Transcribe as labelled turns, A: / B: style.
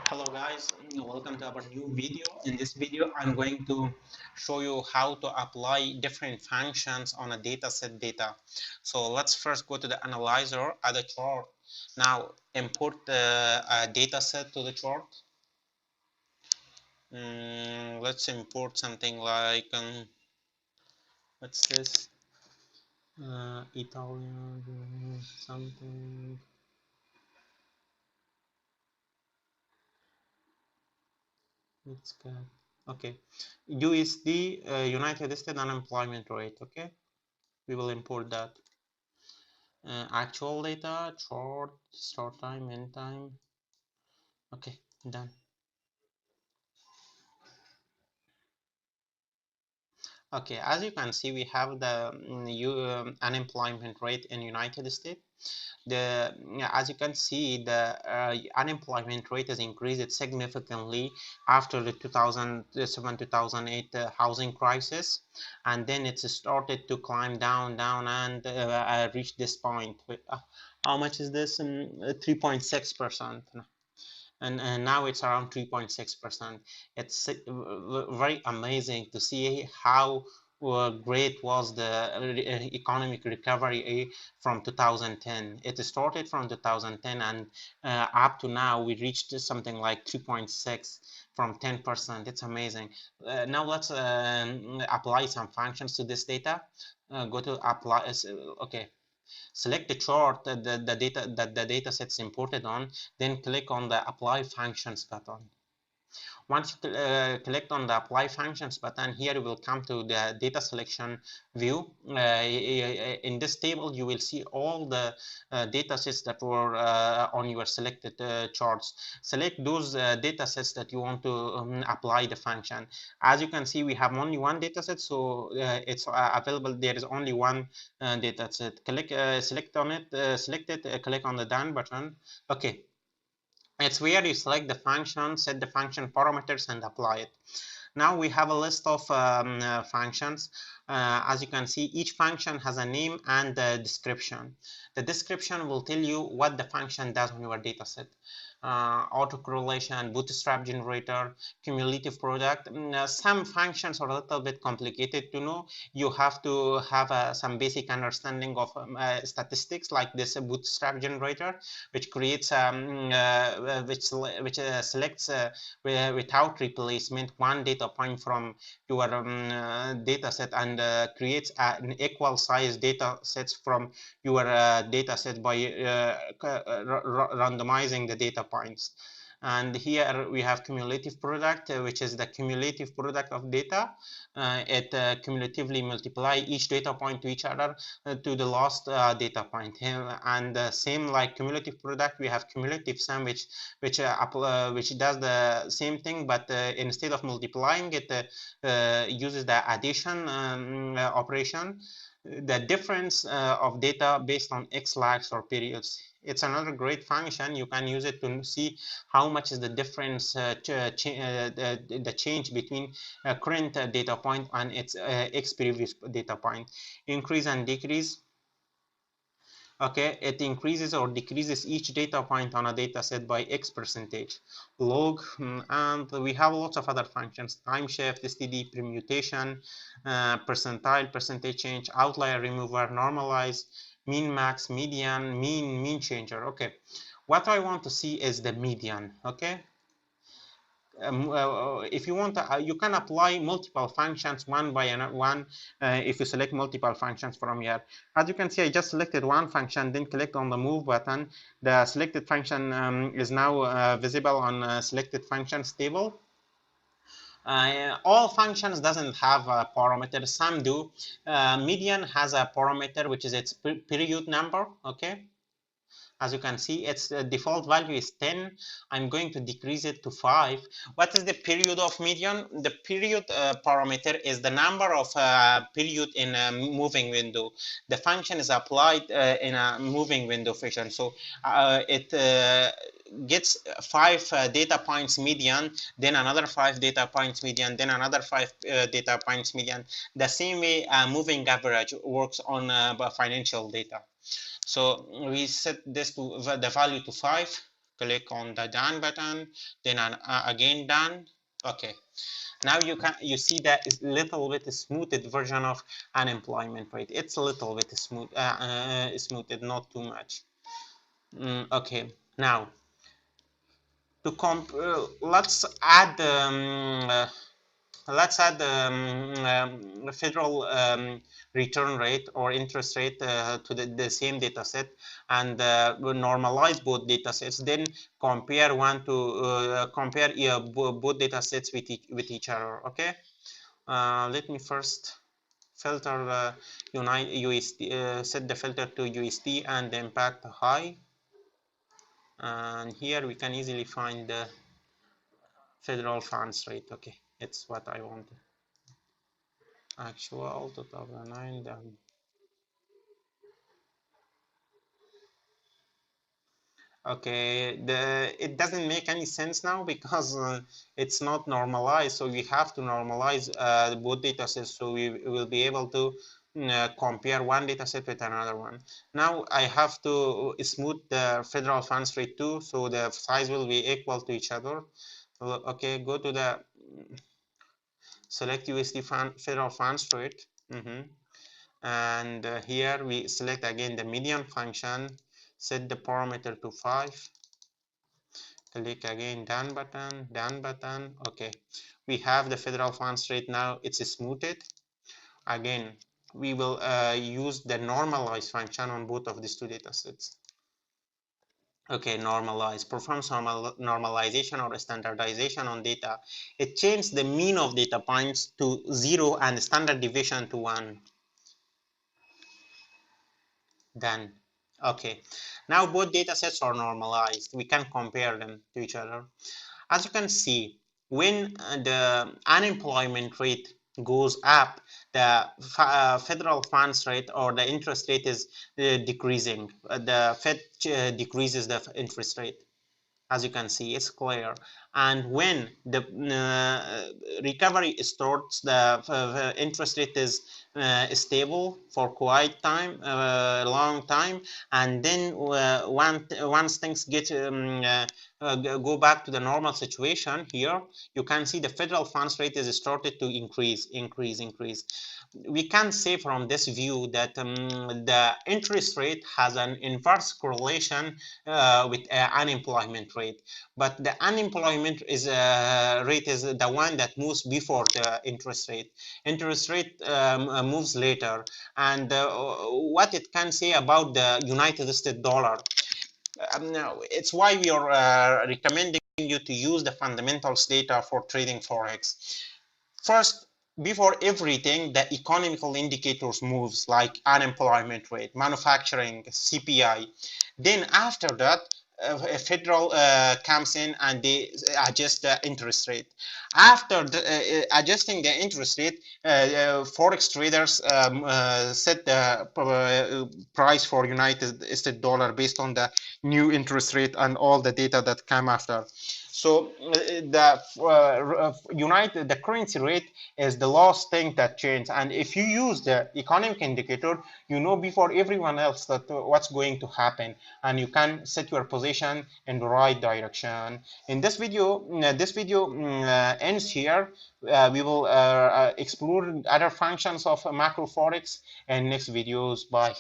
A: Hello guys, welcome to our new video. In this video I'm going to show you how to apply different functions on a dataset data. So let's first go to the analyzer, add a chart. Now import the dataset to the chart. Let's import something like what's this, Italian something. Let's get okay, USD, United States unemployment rate. Okay, we will import that. Actual data, short, start time, end time. Okay, done. Okay, as you can see, we have the unemployment rate in United States. As you can see, the unemployment rate has increased significantly after the 2007-2008 housing crisis, and then it started to climb down and reach this point. How much is this? 3.6%. And now it's around 3.6%. It's very amazing to see how great was the economic recovery from 2010. It started from 2010 and up to now we reached something like 3.6 from 10%. It's amazing. Now let's apply some functions to this data. Go to apply. Okay, select the chart that the data set's imported on, then click on the apply functions button. Once you click on the apply functions button, here you will come to the data selection view. In this table you will see all the data sets that were on your selected charts. Select those data sets that you want to apply the function. As you can see, we have only one data set, so it's available. There is only one data set. Click select on it, select it, click on the done button. Okay, it's where you select the function, set the function parameters, and apply it. Now we have a list of functions. As you can see, each function has a name and a description. The description will tell you what the function does on your dataset. Autocorrelation, bootstrap generator, cumulative product. Some functions are a little bit complicated to know. You have to have some basic understanding of statistics, like this bootstrap generator, which creates which selects without replacement one data point from your data set and creates an equal size data sets from your data set by randomizing the data points. And here we have cumulative product, which is the cumulative product of data. It cumulatively multiply each data point to each other to the last data point. And same like cumulative product, we have cumulative sum, which does the same thing, but instead of multiplying it, uses the addition operation. The difference of data based on x lags or periods. It's another great function. You can use it to see how much is the difference, the change between current data point and its x previous data point. Increase and decrease. Okay, it increases or decreases each data point on a data set by x percentage. Log, and we have lots of other functions: time shift, std, permutation, percentile, percentage change, outlier remover, normalize, mean max, median, mean changer. Okay, what I want to see is the median. Okay, if you want to, you can apply multiple functions one by one if you select multiple functions from here. As you can see, I just selected one function, then clicked on the move button. The selected function is now visible on selected functions table. All functions doesn't have a parameter. Some do. Median has a parameter, which is its period number. Okay, as you can see, its default value is 10. I'm going to decrease it to 5. What is the period of median? The period parameter is the number of period in a moving window. The function is applied in a moving window fashion. So it gets 5 data points median, then another 5 data points median, then another 5 data points median. The same way moving average works on financial data. So we set this to the value to 5. click on the done button, then again done. Okay, now you see that is little bit smoothed version of unemployment rate. It's a little bit smoothed, not too much. Okay, now to let's add federal return rate or interest rate to the same data set, and normalize both data sets, then compare both data sets with each other. Okay, let me first filter USD, set the filter to USD and the impact high, and here we can easily find the federal funds rate. Okay, it's what I want. Actual 2009 then. Okay, it doesn't make any sense now because it's not normalized, so we have to normalize both data sets, so we will be able to compare one data set with another one. Now I have to smooth the federal funds rate too, so the size will be equal to each other. Okay, go to the select USD federal funds rate. And here we select again the median function, set the parameter to 5, click again done button. Okay, we have the federal funds rate now. It's smoothed. Again, we will use the normalize function on both of these two data sets. Okay, normalize performs normalization or standardization on data. It changes the mean of data points to 0 and standard deviation to 1. Done. Okay, now both data sets are normalized. We can compare them to each other. As you can see, when the unemployment rate goes up, the federal funds rate or the interest rate is decreasing. The Fed decreases the interest rate. As you can see, it's clear. And when the recovery starts, the interest rate is stable for quite time, long time, and then once things get go back to the normal situation, here you can see the federal funds rate is started to increase. We can say from this view that the interest rate has an inverse correlation with unemployment rate, but the unemployment rate is the one that moves before the interest rate. Interest rate moves later, and what it can say about the United States dollar. It's why we are recommending you to use the fundamentals data for trading forex. First, before everything, the economical indicators moves like unemployment rate, manufacturing, CPI. Then after that, federal comes in and they adjust the interest rate. After adjusting the interest rate, forex traders set the price for United States dollar based on the new interest rate and all the data that came after. So the currency rate is the last thing that changed. And if you use the economic indicator, you know before everyone else that what's going to happen, and you can set your position in the right direction. In this video, ends here. We will explore other functions of MacroForex in next videos. Bye.